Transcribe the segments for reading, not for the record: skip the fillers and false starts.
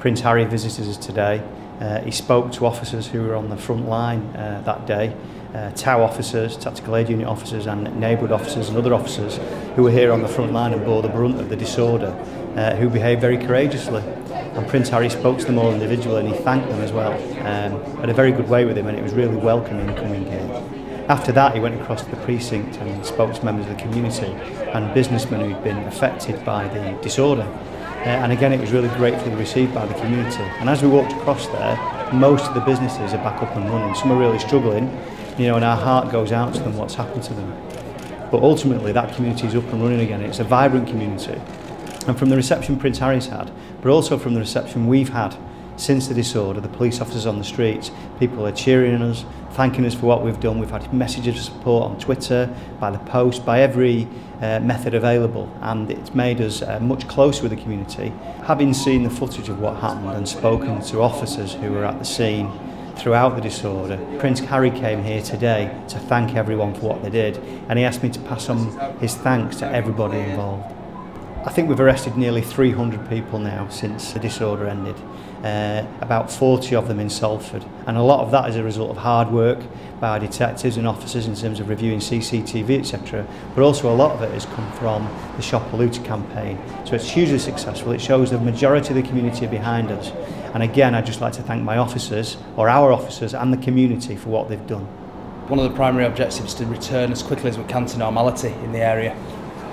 Prince Harry visited us today. He spoke to officers who were on the front line that day, TOW officers, Tactical Aid Unit officers and neighbourhood officers and other officers who were here on the front line and bore the brunt of the disorder, who behaved very courageously. And Prince Harry spoke to them all individually and he thanked them as well. Had a very good way with him and it was really welcoming coming here. After that, he went across to the precinct and spoke to members of the community and businessmen who'd been affected by the disorder. And again, it was really gratefully received by the community. And as we walked across there, most of the businesses are back up and running. Some are really struggling, and our heart goes out to them, what's happened to them. But ultimately, that community is up and running again. It's a vibrant community. And from the reception Prince Harry's had, but also from the reception we've had since the disorder, the police officers on the streets, people are cheering us, thanking us for what we've done. We've had messages of support on Twitter, by the post, by every method available, and it's made us much closer with the community. Having seen the footage of what happened and spoken to officers who were at the scene throughout the disorder, Prince Harry came here today to thank everyone for what they did, and he asked me to pass on his thanks to everybody involved. I think we've arrested nearly 300 people now since the disorder ended, about 40 of them in Salford, and a lot of that is a result of hard work by our detectives and officers in terms of reviewing CCTV, etc. But also a lot of it has come from the Shop a Looter campaign. So it's hugely successful. It shows the majority of the community are behind us. And again, I'd just like to thank my officers, or our officers, and the community for what they've done. One of the primary objectives is to return as quickly as we can to normality in the area.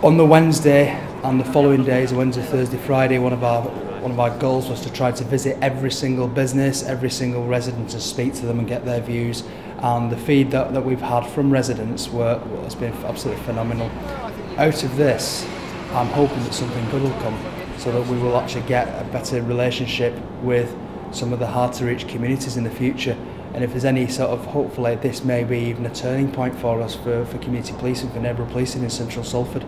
On the Wednesday and the following days, Wednesday, Thursday, Friday, one of our goals was to try to visit every single business, every single resident, and speak to them and get their views. And the feed that we've had from residents has been absolutely phenomenal. Out of this, I'm hoping that something good will come, so that we will actually get a better relationship with some of the hard-to-reach communities in the future. And if there's any sort of, hopefully this may be even a turning point for us for community policing, for neighbourhood policing in central Salford.